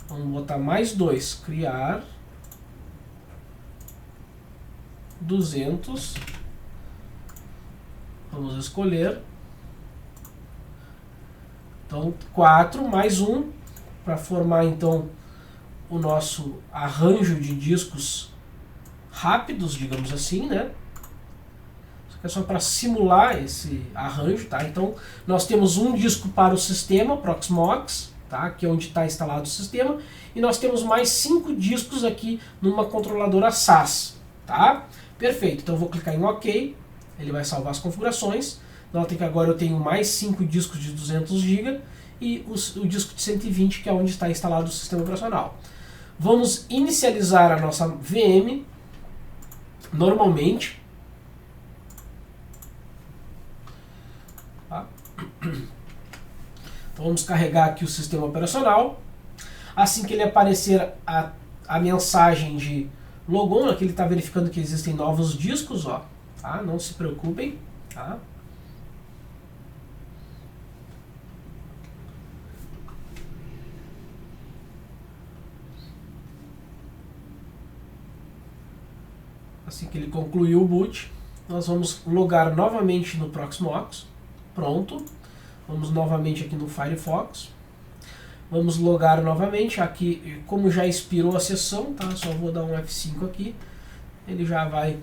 Vamos botar mais 2, criar. 200. Vamos escolher. Então 4 mais 1 para formar então o nosso arranjo de discos rápidos, digamos assim, né? Isso aqui é só para simular esse arranjo, tá? Então nós temos um disco para o sistema Proxmox, tá? Que é onde está instalado o sistema, e nós temos mais 5 discos aqui numa controladora SAS, tá? Perfeito. Então eu vou clicar em OK, ele vai salvar as configurações. Notem que agora eu tenho mais 5 discos de 200 GB, e o disco de 120, que é onde está instalado o sistema operacional. Vamos inicializar a nossa VM normalmente. Tá? Então vamos carregar aqui o sistema operacional. Assim que ele aparecer a mensagem de logon, aqui ele está verificando que existem novos discos, ó, tá? Não se preocupem. Tá? Assim que ele concluir o boot, nós vamos logar novamente no Proxmox. Pronto. Vamos novamente aqui no Firefox. Vamos logar novamente. Aqui, como já expirou a sessão, tá? Só vou dar um F5 aqui. Ele já vai...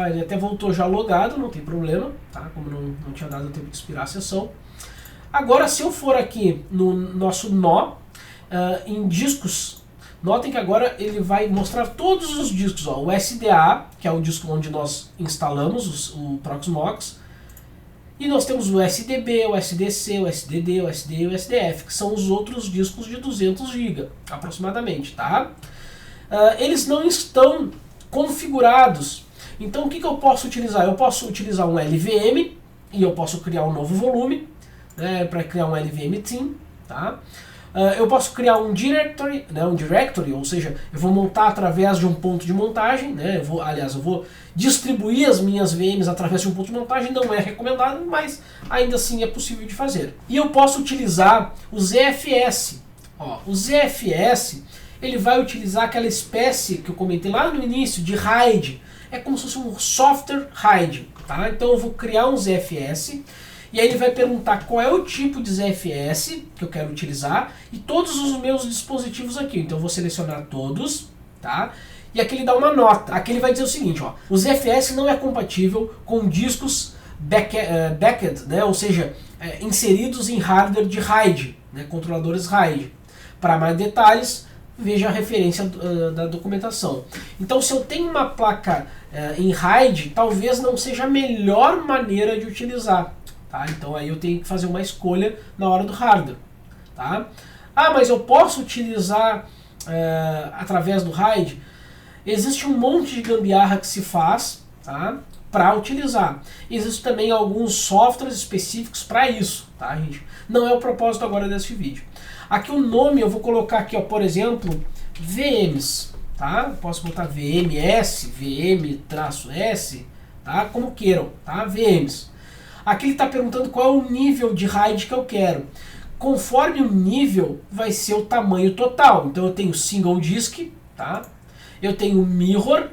ele até voltou já logado, não tem problema, tá? Como não tinha dado tempo de expirar a sessão. Agora, se eu for aqui no nosso nó, em discos, notem que agora ele vai mostrar todos os discos. Ó, o SDA, que é o disco onde nós instalamos o Proxmox. E nós temos o SDB, o SDC, o SDD, o SD e o SDF, que são os outros discos de 200 GB, aproximadamente, tá? Eles não estão configurados. Então o que eu posso utilizar? Eu posso utilizar um LVM, e eu posso criar um novo volume, né, para criar um LVM theme, tá? Eu posso criar um directory, né, ou seja, eu vou montar através de um ponto de montagem, né, eu vou distribuir as minhas VMs através de um ponto de montagem, não é recomendado, mas ainda assim é possível de fazer. E eu posso utilizar o ZFS. Ó, o ZFS, ele vai utilizar aquela espécie que eu comentei lá no início, de RAID. É como se fosse um software RAID, tá? Então eu vou criar um ZFS, e aí ele vai perguntar qual é o tipo de ZFS que eu quero utilizar e todos os meus dispositivos aqui. Então eu vou selecionar todos, tá? E aqui ele dá uma nota. Aqui ele vai dizer o seguinte, ó, o ZFS não é compatível com discos backed, né? Ou seja, inseridos em hardware de RAID, né? Controladores RAID. Para mais detalhes, veja a referência da documentação. Então, se eu tenho uma placa em RAID, talvez não seja a melhor maneira de utilizar. Tá? Então aí eu tenho que fazer uma escolha na hora do hardware. Tá? Mas eu posso utilizar através do RAID? Existe um monte de gambiarra que se faz, tá? Para utilizar. Existem também alguns softwares específicos para isso. Tá, gente? Não é o propósito agora desse vídeo. Aqui o nome eu vou colocar aqui, ó, por exemplo, VMs. Tá? Posso botar VMS, VM-S, tá? Como queiram, tá? VMs. Aqui ele está perguntando qual é o nível de RAID que eu quero. Conforme o nível, vai ser o tamanho total. Então eu tenho single disk, tá? Eu tenho mirror,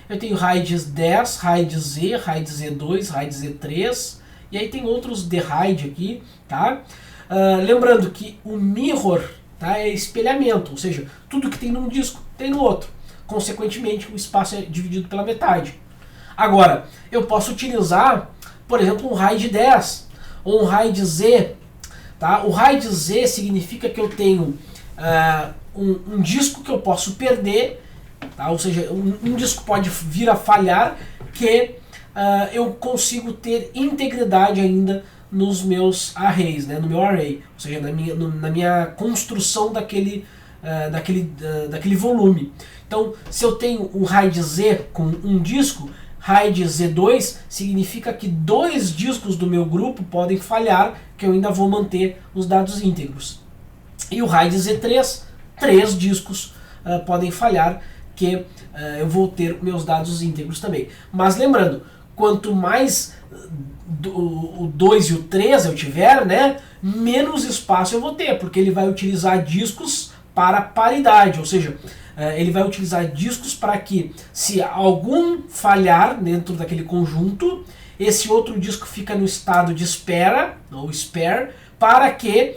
eu tenho RAID 10, RAID Z, RAID Z2, RAID Z3, e aí tem outros de RAID aqui, tá? Lembrando que o mirror, tá, é espelhamento, ou seja, tudo que tem num disco tem no outro. Consequentemente, o espaço é dividido pela metade. Agora, eu posso utilizar, por exemplo, um RAID 10 ou um RAID Z. Tá? O RAID Z significa que eu tenho um disco que eu posso perder, tá? Ou seja, um disco pode vir a falhar, que eu consigo ter integridade ainda nos meus arrays, né? No meu array, ou seja, na minha construção daquele volume. Então, se eu tenho um RAID Z com um disco, RAID Z2 significa que 2 discos do meu grupo podem falhar, que eu ainda vou manter os dados íntegros. E o RAID Z3, 3 discos podem falhar, que eu vou ter meus dados íntegros também. Mas lembrando, quanto mais o 2 e o 3 eu tiver, né, menos espaço eu vou ter, porque ele vai utilizar discos para paridade, ou seja, ele vai utilizar discos para que, se algum falhar dentro daquele conjunto, esse outro disco fica no estado de espera, ou spare, para que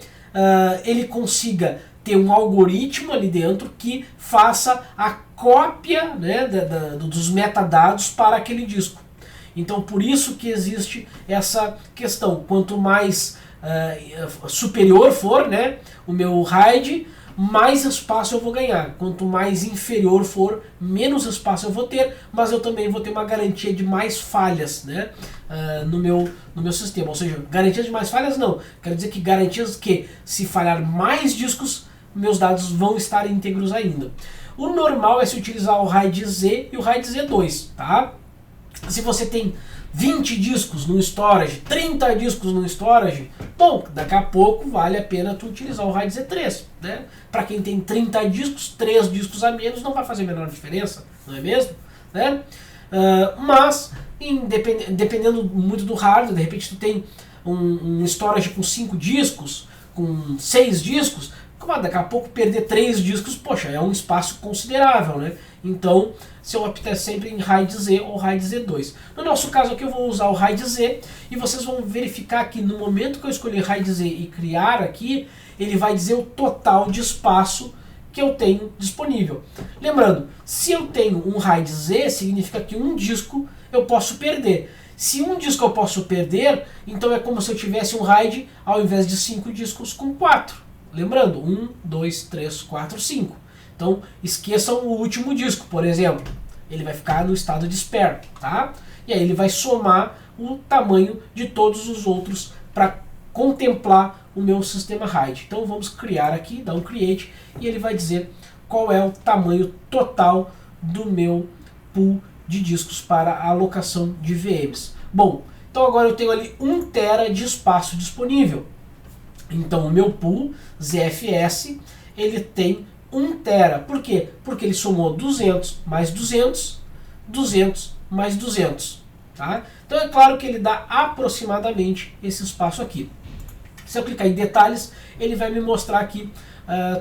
ele consiga ter um algoritmo ali dentro que faça a cópia, né, dos metadados para aquele disco. Então, por isso que existe essa questão. Quanto mais superior for, né, o meu RAID, mais espaço eu vou ganhar. Quanto mais inferior for, menos espaço eu vou ter, mas eu também vou ter uma garantia de mais falhas, né, no meu sistema. Ou seja, garantias de mais falhas não, quero dizer que garantias que se falhar mais discos, meus dados vão estar íntegros ainda. O normal é se utilizar o RAID Z e o RAID Z2, tá? Se você tem 20 discos no storage, 30 discos no storage, bom, daqui a pouco vale a pena tu utilizar o RAID Z3, né? Para quem tem 30 discos, 3 discos a menos não vai fazer a menor diferença, não é mesmo? Né? Mas, dependendo muito do hardware, de repente tu tem um storage com 5 discos, com 6 discos, daqui a pouco perder 3 discos, poxa, é um espaço considerável, né? Então, se eu optar sempre em RAID Z ou RAID Z2. No nosso caso aqui eu vou usar o RAID Z e vocês vão verificar que no momento que eu escolher RAID Z e criar aqui, ele vai dizer o total de espaço que eu tenho disponível. Lembrando, se eu tenho um RAID Z, significa que um disco eu posso perder. Se um disco eu posso perder, então é como se eu tivesse um RAID ao invés de 5 discos com 4. Lembrando, 1, 2, 3, 4, 5. Então, esqueçam o último disco, por exemplo. Ele vai ficar no estado de spare, tá? E aí ele vai somar o tamanho de todos os outros para contemplar o meu sistema RAID. Então, vamos criar aqui, dar um create, e ele vai dizer qual é o tamanho total do meu pool de discos para a alocação de VMs. Bom, então agora eu tenho ali 1 TB de espaço disponível. Então o meu pool ZFS, ele tem 1 TB. Por quê? Porque ele somou 200 mais 200, 200 mais 200. Tá? Então é claro que ele dá aproximadamente esse espaço aqui. Se eu clicar em detalhes, ele vai me mostrar aqui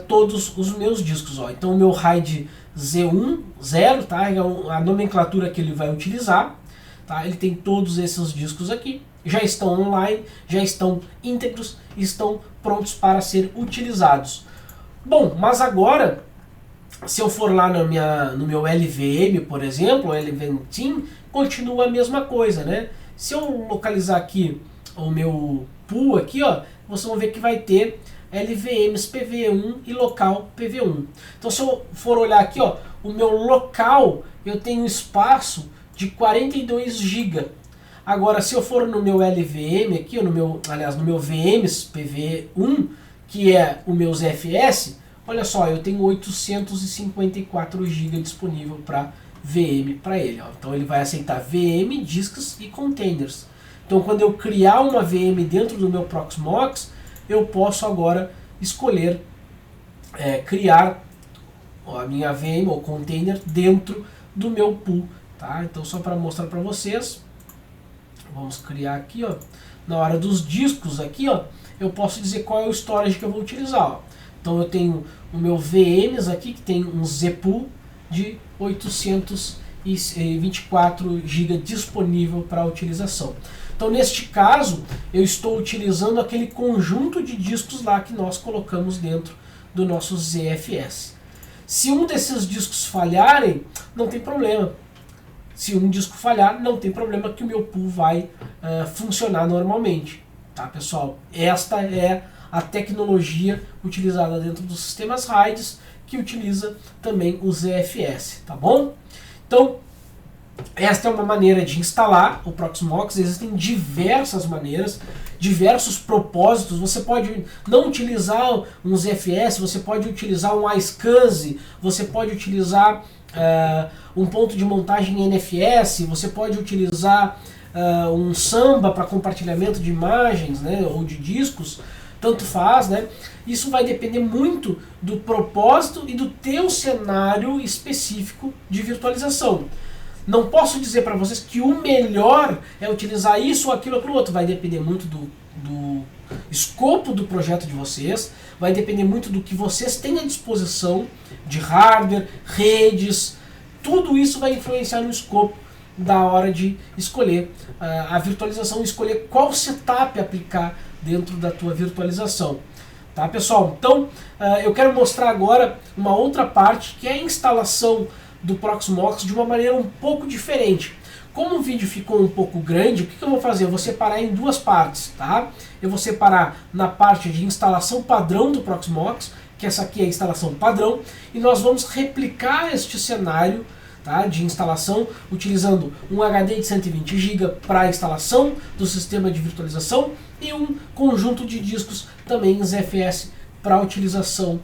todos os meus discos. Ó. Então o meu RAID Z1, 0, tá? É a nomenclatura que ele vai utilizar. Tá? Ele tem todos esses discos aqui. Já estão online, já estão íntegros, estão prontos para ser utilizados. Bom, mas agora, se eu for lá no meu LVM, por exemplo, o LVM Team, continua a mesma coisa, né? Se eu localizar aqui o meu pool aqui, ó, vocês vão ver que vai ter LVMs PV1 e local PV1. Então se eu for olhar aqui, ó, o meu local, eu tenho espaço de 42 GB. Agora, se eu for no meu LVM aqui, no meu VMs PV1, que é o meu ZFS, olha só, eu tenho 854 GB disponível para VM para ele. Ó. Então ele vai aceitar VM, disks e containers. Então quando eu criar uma VM dentro do meu Proxmox, eu posso agora escolher criar a minha VM ou container dentro do meu pool. Tá? Então só para mostrar para vocês, vamos criar aqui, ó, na hora dos discos aqui, ó, eu posso dizer qual é o storage que eu vou utilizar. Ó. Então eu tenho o meu VMs aqui, que tem um zpool de 824 GB disponível para utilização. Então neste caso, eu estou utilizando aquele conjunto de discos lá que nós colocamos dentro do nosso ZFS. Se um desses discos falharem, não tem problema. Se um disco falhar, não tem problema que o meu pool vai funcionar normalmente. Tá, pessoal? Esta é a tecnologia utilizada dentro dos sistemas RAIDs, que utiliza também o ZFS, tá bom? Então, esta é uma maneira de instalar o Proxmox. Existem diversas maneiras, diversos propósitos. Você pode não utilizar um ZFS, você pode utilizar um iSCSI, você pode utilizar um ponto de montagem NFS, você pode utilizar um Samba para compartilhamento de imagens, né, ou de discos, tanto faz, né? Isso vai depender muito do propósito e do teu cenário específico de virtualização. Não posso dizer para vocês que o melhor é utilizar isso ou aquilo ou aquilo outro. Vai depender muito do escopo do projeto de vocês, vai depender muito do que vocês têm à disposição de hardware, redes, tudo isso vai influenciar no escopo da hora de escolher a virtualização, escolher qual setup aplicar dentro da tua virtualização. Tá, pessoal? Então, eu quero mostrar agora uma outra parte, que é a instalação do Proxmox de uma maneira um pouco diferente. Como o vídeo ficou um pouco grande, o que eu vou fazer? Eu vou separar em duas partes, tá? Eu vou separar na parte de instalação padrão do Proxmox, que essa aqui é a instalação padrão, e nós vamos replicar este cenário, tá, de instalação utilizando um HD de 120 GB para a instalação do sistema de virtualização e um conjunto de discos também ZFS para a utilização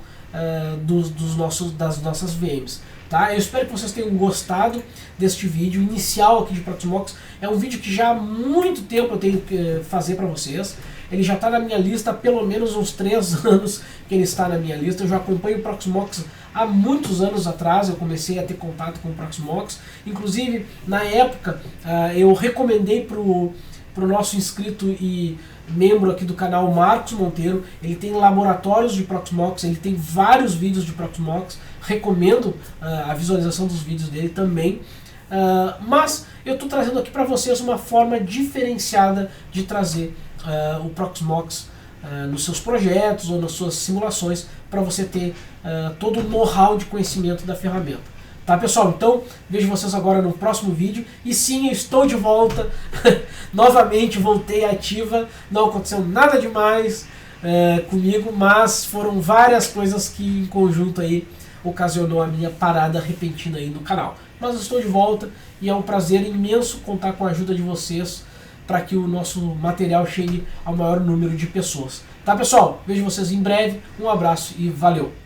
das nossas VMs. Tá? Eu espero que vocês tenham gostado deste vídeo inicial aqui de Proxmox. É um vídeo que já há muito tempo eu tenho que fazer para vocês. Ele já está na minha lista há pelo menos uns 3 anos que ele está na minha lista. Eu já acompanho o Proxmox há muitos anos atrás. Eu comecei a ter contato com o Proxmox. Inclusive, na época, eu recomendei para o nosso inscrito e membro aqui do canal, Marcos Monteiro. Ele tem laboratórios de Proxmox, ele tem vários vídeos de Proxmox. Recomendo a visualização dos vídeos dele também. Mas eu estou trazendo aqui para vocês uma forma diferenciada de trazer o Proxmox nos seus projetos ou nas suas simulações, para você ter todo o know-how de conhecimento da ferramenta. Tá, pessoal? Então, vejo vocês agora no próximo vídeo. E sim, eu estou de volta. Novamente, voltei ativa. Não aconteceu nada demais comigo, mas foram várias coisas que em conjunto aí ocasionou a minha parada repentina aí no canal. Mas eu estou de volta e é um prazer imenso contar com a ajuda de vocês para que o nosso material chegue ao maior número de pessoas. Tá, pessoal? Vejo vocês em breve. Um abraço e valeu!